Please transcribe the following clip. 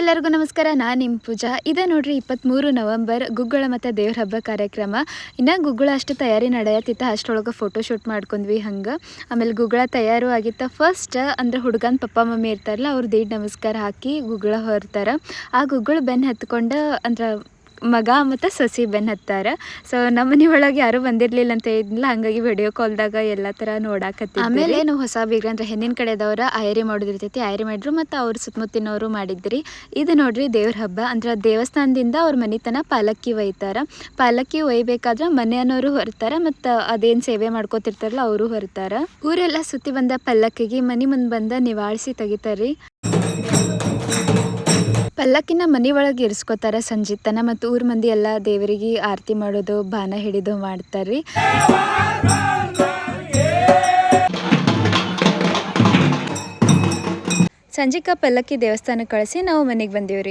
ಎಲ್ಲರಿಗೂ ನಮಸ್ಕಾರ. ನಾನು ನಿಮ್ಮ ಪೂಜಾ. ಇದೆ ನೋಡ್ರಿ 23 ನವೆಂಬರ್ ಗುಗ್ಗಳ ಮತ್ತು ದೇವ್ರ ಹಬ್ಬ ಕಾರ್ಯಕ್ರಮ. ಇನ್ನು ಗುಗ್ಗಳ ಅಷ್ಟು ತಯಾರಿ ನಡೆಯತ್ತಿತ್ತ, ಅಷ್ಟರೊಳಗೆ ಫೋಟೋಶೂಟ್ ಮಾಡ್ಕೊಂಡ್ವಿ. ಹಂಗೆ ಆಮೇಲೆ ಗುಗ್ಗಳ ತಯಾರು ಆಗಿತ್ತ. ಫಸ್ಟ್ ಅಂದ್ರೆ ಹುಡುಗನ ಪಪ್ಪ ಮಮ್ಮಿ ಇರ್ತಾರಲ್ಲ, ಅವ್ರು ದೇಡ್ ನಮಸ್ಕಾರ ಹಾಕಿ ಗುಗ್ಗಳ ಹೊರ್ತಾರೆ. ಆ ಗುಗ್ಗಳು ಬೆನ್ನು ಹತ್ಕೊಂಡು ಅಂದ್ರೆ ಮಗ ಮತ್ತು ಸೊಸಿ ಬೆನ್ನು ಹತ್ತಾರೆ. ಸೊ ನಮ್ಮ ಮನೆ ಒಳಗೆ ಯಾರೂ ಬಂದಿರಲಿಲ್ಲ ಅಂತ ಇದ್ನಿಲ್ಲ, ಹಾಗಾಗಿ ವಿಡಿಯೋ ಕಾಲ್ದಾಗ ಎಲ್ಲ ಥರ ನೋಡಾಕತ್ತಿ. ಆಮೇಲೆ ಏನು ಹೊಸ ಬೀಗ್ರ ಅಂದ್ರೆ ಹೆಣ್ಣಿನ ಕಡೆದವ್ರ ಆಯರಿ ಮಾಡೋದಿರ್ತೈತಿ, ಆಯರಿ ಮಾಡಿದ್ರು ಮತ್ತು ಅವ್ರ ಸುತ್ತಮುತ್ತಿನವರು ಮಾಡಿದ್ರಿ. ಇದು ನೋಡ್ರಿ ದೇವ್ರ ಹಬ್ಬ ಅಂದ್ರೆ ದೇವಸ್ಥಾನದಿಂದ ಅವ್ರ ಮನೆತನ ಪಾಲಕ್ಕಿ ಒಯ್ತಾರೆ. ಪಾಲಕ್ಕಿ ಒಯ್ಬೇಕಾದ್ರೆ ಮನೆಯವರು ಹೊರ್ತಾರೆ ಮತ್ತು ಅದೇನು ಸೇವೆ ಮಾಡ್ಕೋತಿರ್ತಾರಲ್ಲ ಅವರು ಹೊರ್ತಾರೆ. ಊರೆಲ್ಲ ಸುತ್ತಿ ಬಂದ ಪಲ್ಲಕ್ಕಿಗೆ ಮನೆ ಮುಂದೆ ಬಂದ ನಿವಾಳಿಸಿ ತೆಗಿತಾರ್ರಿ. ಪಲ್ಲಕ್ಕಿನ ಮನೆ ಒಳಗೆ ಇರಿಸ್ಕೋತಾರೆ ಸಂಜಿತನ, ಮತ್ತು ಊರ್ ಮಂದಿ ಎಲ್ಲ ದೇವರಿಗೆ ಆರತಿ ಮಾಡೋದು, ಬಾನ ಹಿಡಿದು ಮಾಡ್ತಾರ್ರಿ. ಸಂಜಿಕ ಪಲ್ಲಕ್ಕಿ ದೇವಸ್ಥಾನಕ್ಕೆ ಕಳಿಸಿ ನಾವು ಮನೆಗೆ ಬಂದೀವ್ರಿ.